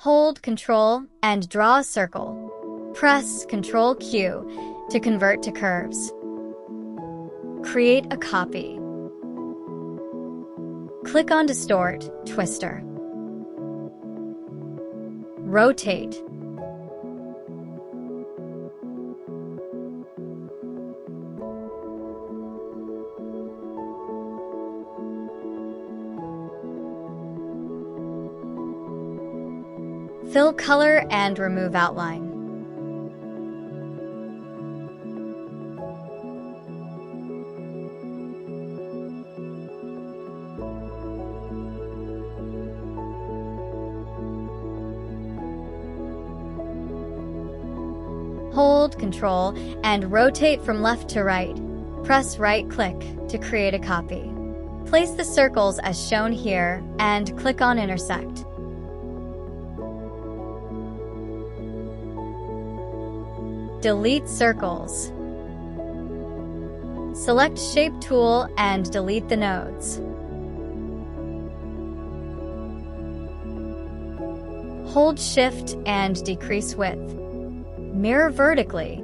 Hold Ctrl and draw a circle. Press Ctrl Q to convert to curves. Create a copy. Click on Distort, Twister. Rotate. Fill color and remove outline. Hold Ctrl and rotate from left to right. Press right-click to create a copy. Place the circles as shown here and click on Intersect. Delete circles. Select Shape tool and delete the nodes. Hold Shift and decrease width. Mirror vertically.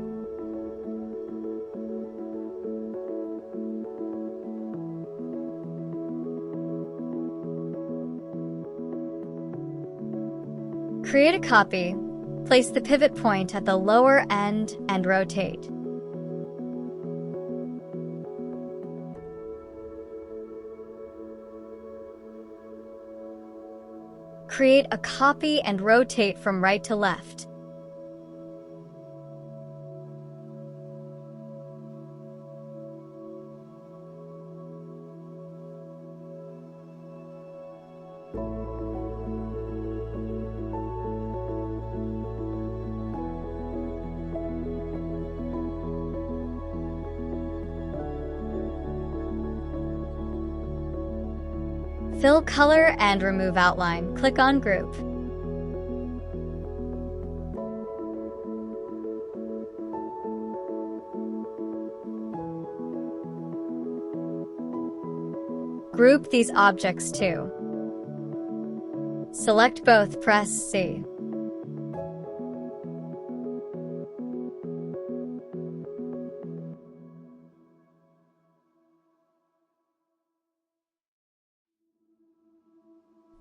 Create a copy. Place the pivot point at the lower end and rotate. Create a copy and rotate from right to left. Fill color and remove outline. Click on Group. Group these objects too. Select both, press C.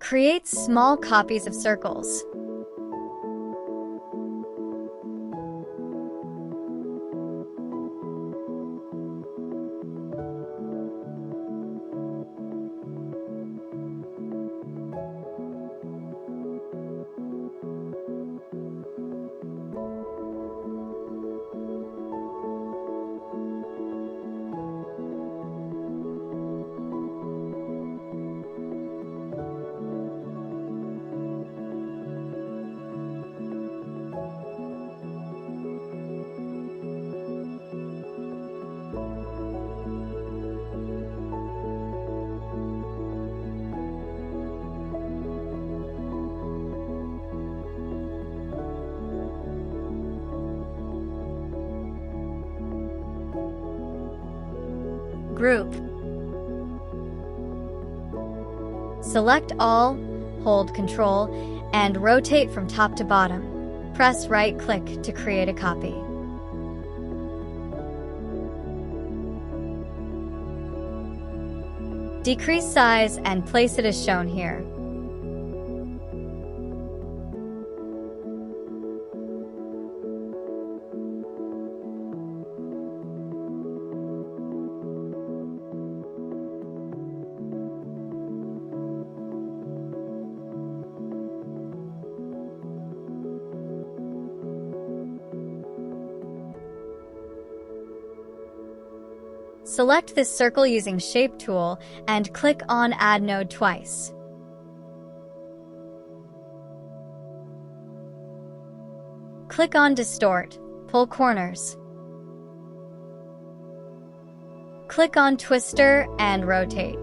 Create small copies of circles. Group. Select all, hold Ctrl, and rotate from top to bottom. Press right-click to create a copy. Decrease size and place it as shown here. Select this circle using Shape tool and click on Add Node twice. Click on Distort, pull corners. Click on Twister and rotate.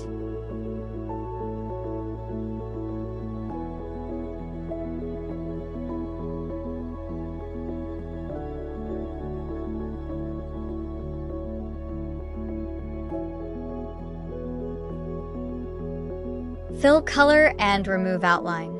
Fill color and remove outline.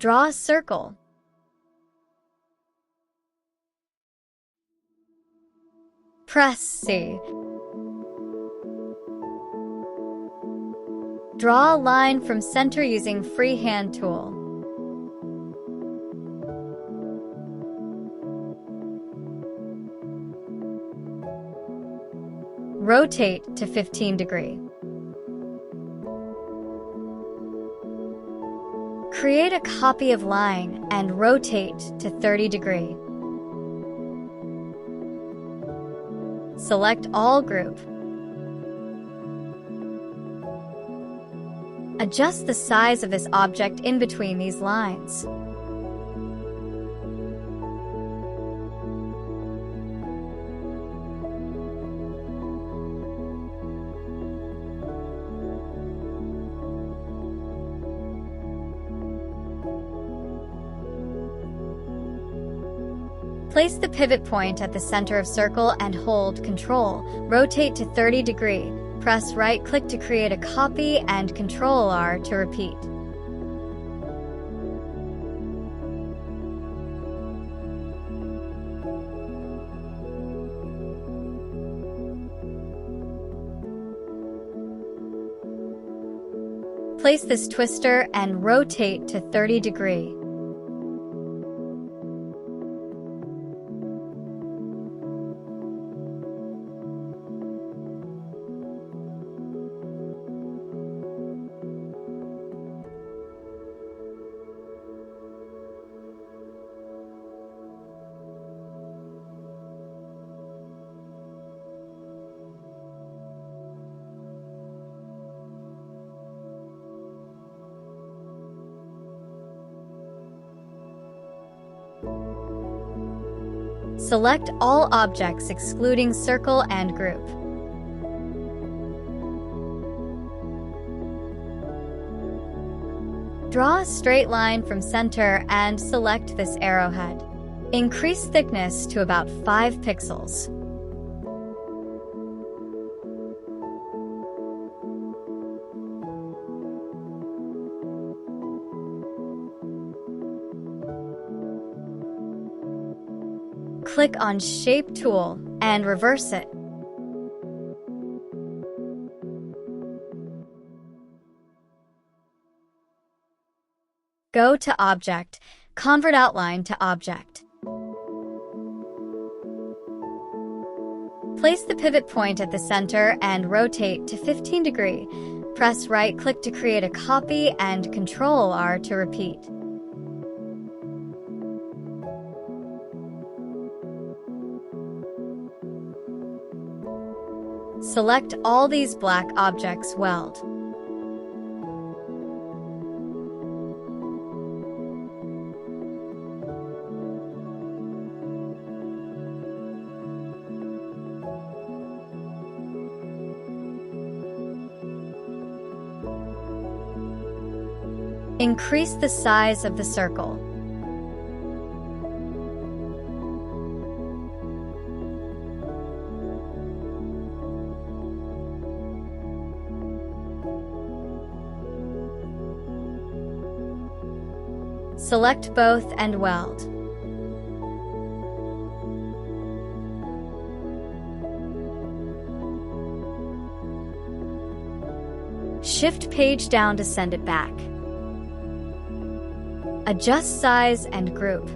Draw a circle. Press C. Draw a line from center using freehand tool. Rotate to 15 degrees. Create a copy of line and rotate to 30 degrees. Select all group. Adjust the size of this object in between these lines. Place the pivot point at the center of circle and hold Ctrl. Rotate to 30 degrees. Press right-click to create a copy and Ctrl-R to repeat. Place this twister and rotate to 30 degrees. Select all objects excluding circle and group. Draw a straight line from center and select this arrowhead. Increase thickness to about 5 pixels. Click on Shape tool and reverse it. Go to Object, convert outline to object. Place the pivot point at the center and rotate to 15 degrees. Press right-click to create a copy and Ctrl-R to repeat. Select all these black objects, weld. Increase the size of the circle. Select both and weld. Shift page down to send it back. Adjust size and group.